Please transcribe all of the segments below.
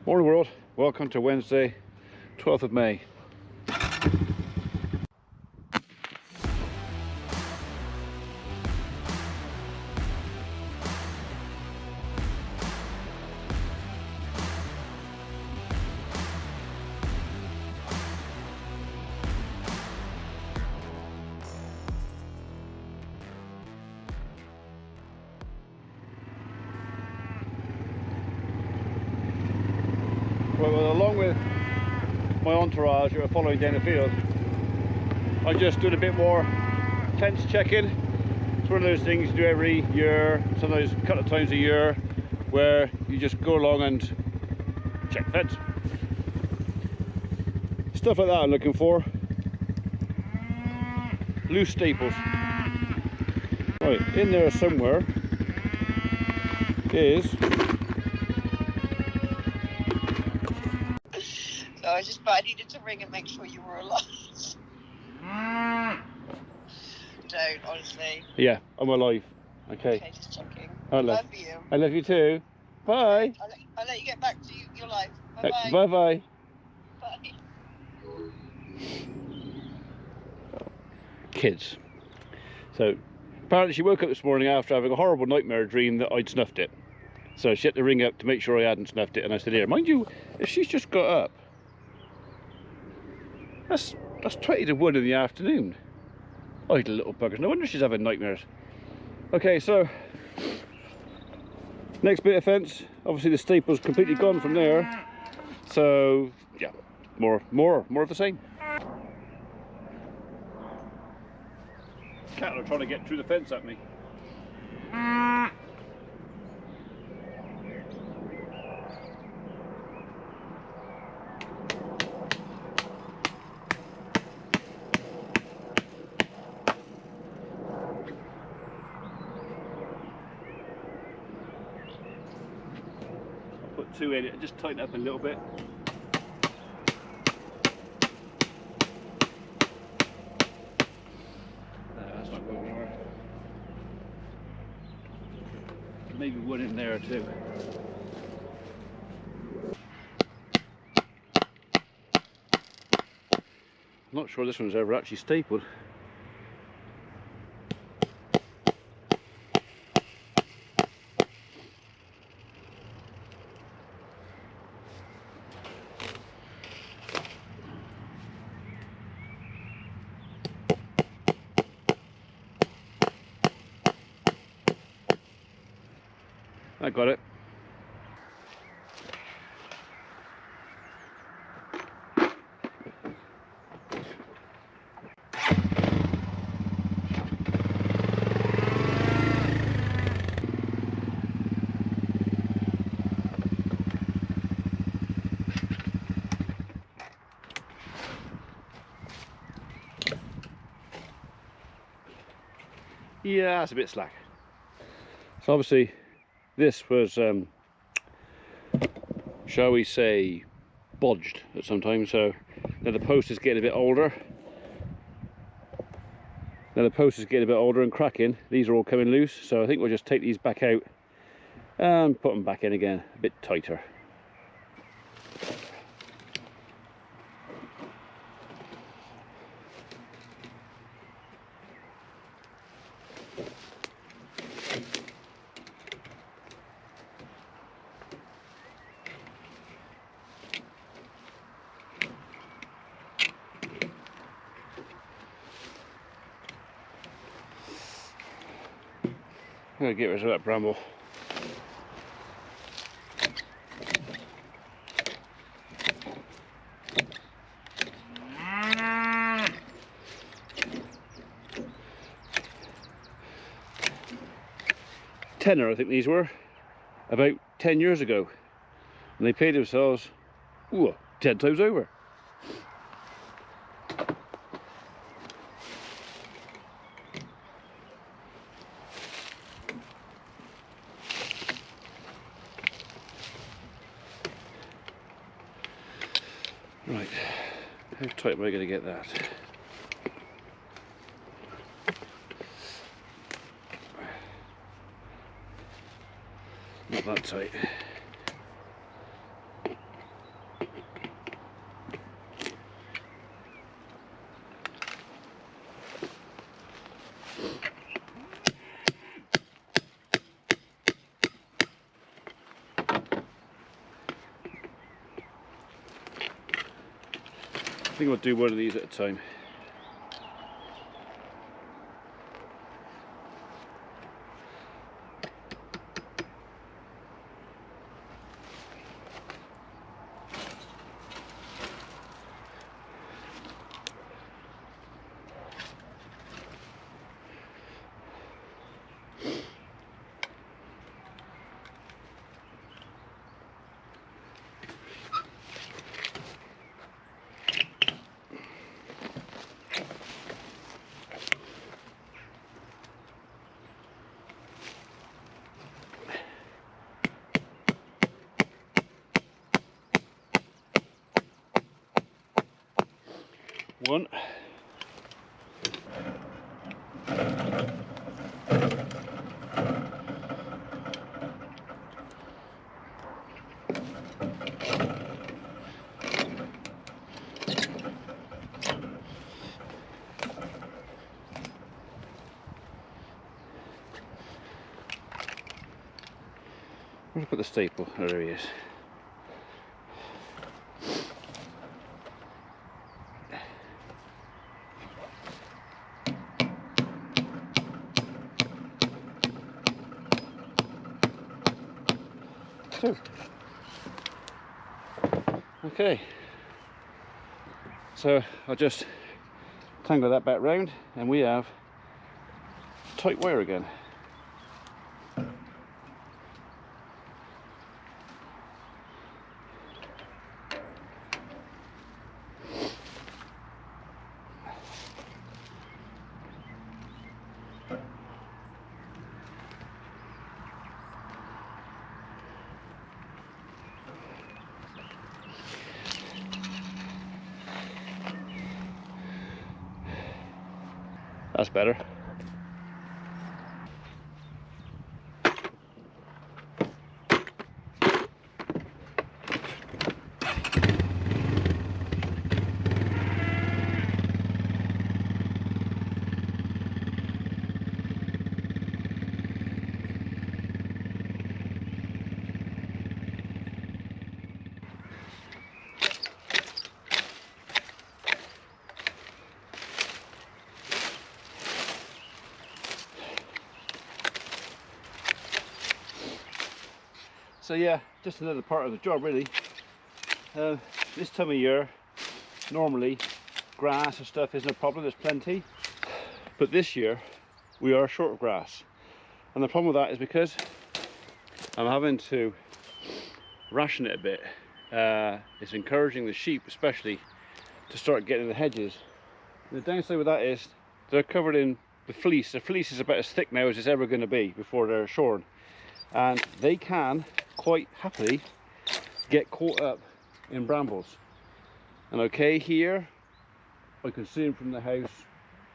Morning world, welcome to Wednesday 12th of May. Well, along with my entourage who are following down the field, I'm just doing a bit more fence checking. It's one of those things you do every year, sometimes a couple of times a year, where you just go along and check the fence. Stuff like that I'm looking for. Loose staples. Right, in there somewhere is... So I needed to ring and make sure you were alive. Don't, honestly. Yeah, I'm alive. Okay. Okay, just checking. I love you. I love you too. Bye. I'll let you get back to your life. Bye-bye. Bye-bye. Bye. Kids. So apparently she woke up this morning after having a horrible nightmare dream that I'd snuffed it. So she had to ring up to make sure I hadn't snuffed it, and I said, here, mind you, if she's just got up, that's 20 to 1 in the afternoon. Idle little buggers. No wonder she's having nightmares. Okay, so next bit of fence. Obviously the staple's completely gone from there. So yeah, more of the same. Cattle are trying to get through the fence at me. Put two in it, just tighten it up a little bit. That's not going anywhere. Maybe one in there too. I'm not sure this one's ever actually stapled. I got it. Yeah, that's a bit slack. So obviously this was, shall we say, bodged at some time. So now the post is getting a bit older. And cracking. These are all coming loose. So I think we'll just take these back out and put them back in again, a bit tighter. I'm going to get rid of that bramble. Tenner, I think these were, about 10 years ago. And they paid themselves, 10 times over. Right, how tight am I going to get that? Not that tight. think I'll do one of these at a time. One. Where'd I put the staple? Oh, there he is. Two. Okay. So I'll just tangle that back round and we have tight wire again. That's better. So yeah, just another part of the job really. This time of year, normally grass and stuff isn't a problem, there's plenty. But this year, we are short of grass. And the problem with that is because I'm having to ration it a bit. It's encouraging the sheep especially to start getting in the hedges. And the downside with that is they're covered in the fleece. The fleece is about as thick now as it's ever going to be before they're shorn. And they can quite happily get caught up in brambles. And okay, here I can see them from the house,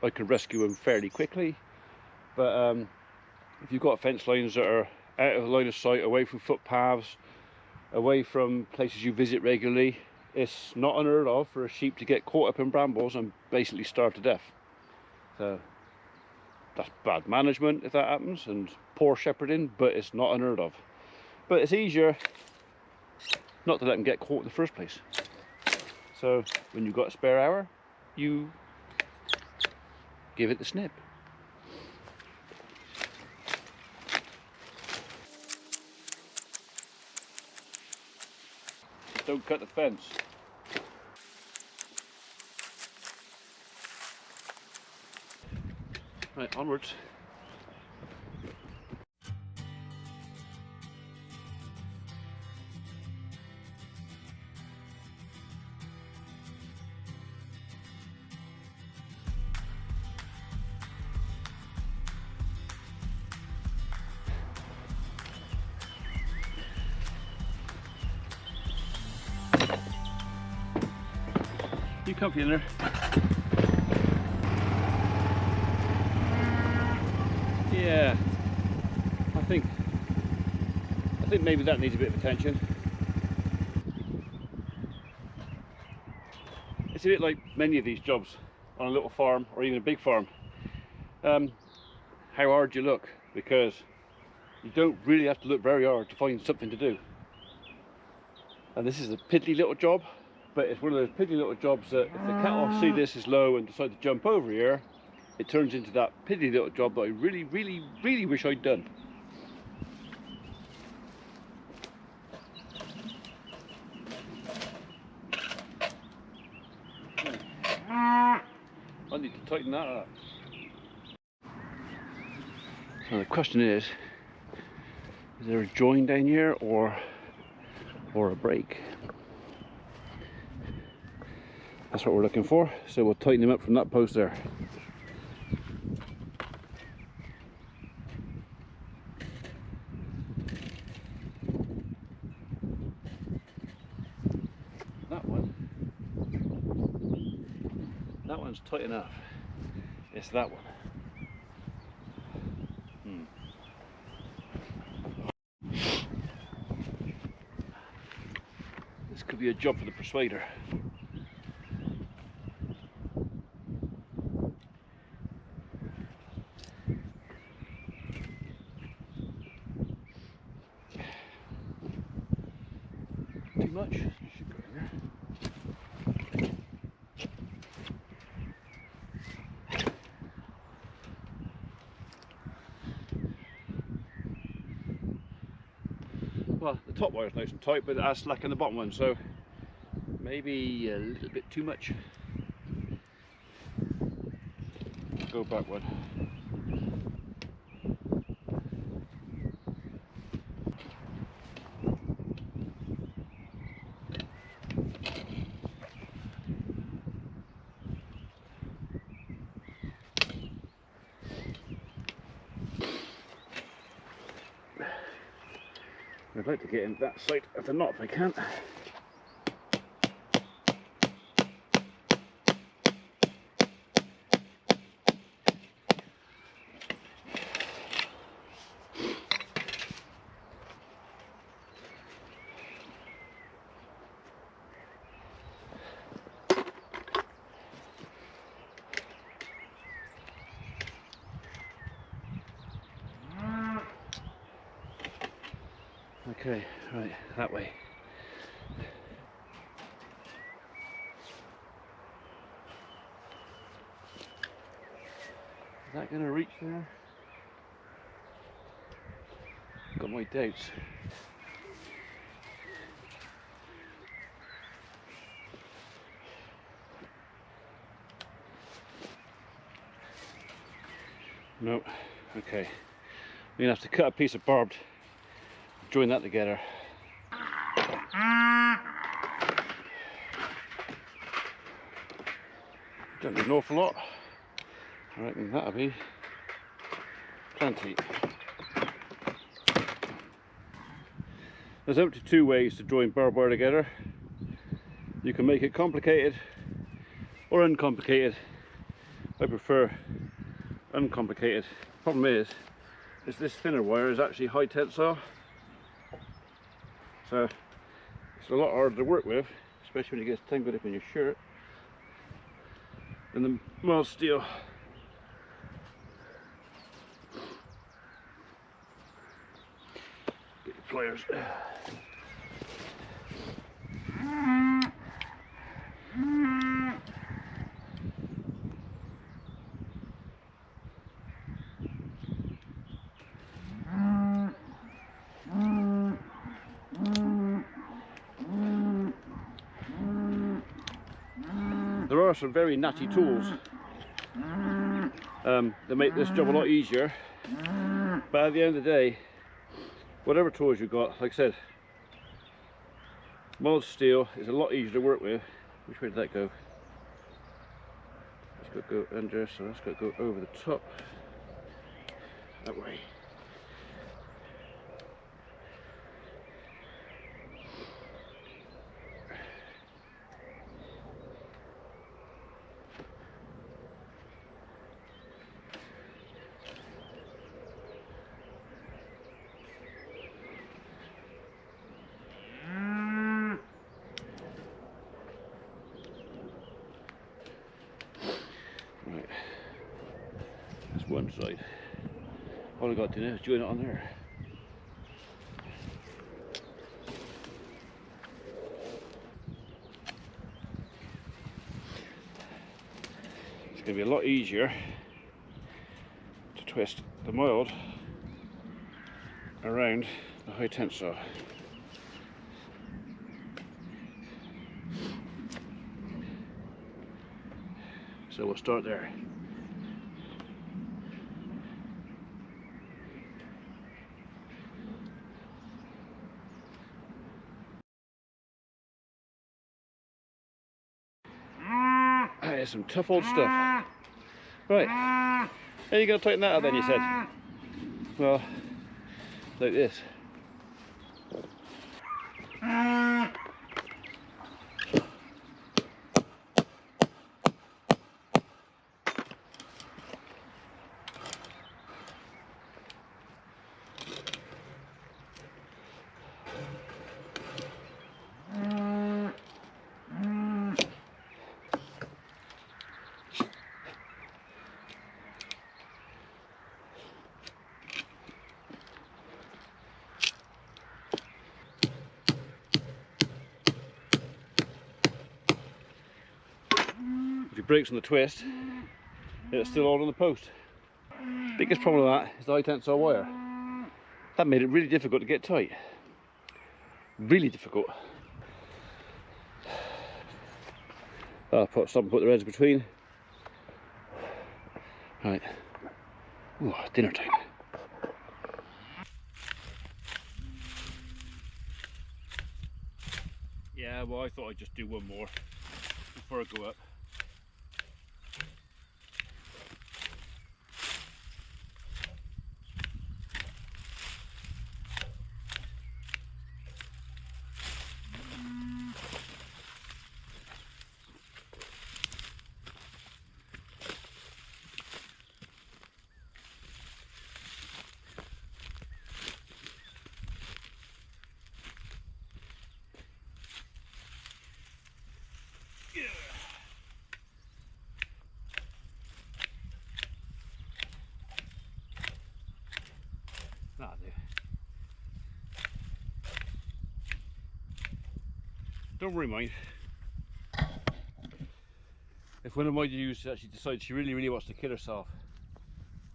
I can rescue them fairly quickly, but if you've got fence lines that are out of line of sight, away from footpaths, away from places you visit regularly, it's not unheard of for a sheep to get caught up in brambles and basically starve to death. So that's bad management if that happens, and poor shepherding, but it's not unheard of. But it's easier not to let them get caught in the first place. So when you've got a spare hour, you give it the snip. Don't cut the fence. Right, onwards. You comfy in there? Yeah, I think maybe that needs a bit of attention. It's a bit like many of these jobs on a little farm or even a big farm. How hard you look, because you don't really have to look very hard to find something to do. And this is a piddly little job, But it's one of those piddly little jobs that if the cattle see this is low and decide to jump over here, it turns into that piddly little job that I really, really, really wish I'd done. I need to tighten that up. So the question is there a join down here or a break? That's what we're looking for. So we'll tighten him up from that post there. That one's tight enough. It's that one. This could be a job for the persuader. Too much? Should go in there. Well, the top wire is nice and tight, but it has slack in the bottom one, so maybe a little bit too much. Go back one. I'd like to get in that side of the knot if I can. Okay, right, that way. Is that going to reach there? Got my doubts. Nope. Okay. We're going to have to cut a piece of barbed, join that together. Don't need an awful lot. I reckon that'll be plenty. There's up to two ways to join barbed wire together. You can make it complicated or uncomplicated. I prefer uncomplicated. Problem is this thinner wire is actually high tensile, so it's a lot harder to work with, especially when it gets tangled up in your shirt, than the mild steel. Get your pliers. There are some very natty tools that make this job a lot easier, but at the end of the day, whatever tools you've got, like I said, mild steel is a lot easier to work with. Which way did that go? It's got to go under, so that's got to go over the top. That way. Right, that's one side. All I got to do now is join it on there. going to be a lot easier to twist the mild around the high tensile. So we'll start there. That is some tough old stuff. Right, how are you going to tighten that up then, you said? Well, like this. If it breaks on the twist, it's still on the post. Biggest problem with that is the high tensile wire. That made it really difficult to get tight. Really difficult. I'll put the threads between. Right. Ooh, dinner time. Yeah, well, I thought I'd just do one more before I go up. That'll do. Don't worry, mind. If one of my ewes actually decides she really wants to kill herself,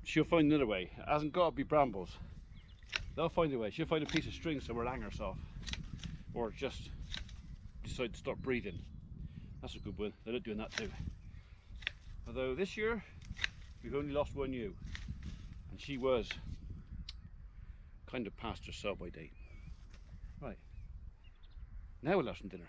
she'll find another way. It hasn't got to be brambles. They'll find a way. She'll find a piece of string somewhere to hang herself, or just decide to stop breathing. That's a good one. They're not doing that too. Although this year we've only lost one ewe, and she was kind of past her sell-by date. Right, now we'll have some dinner.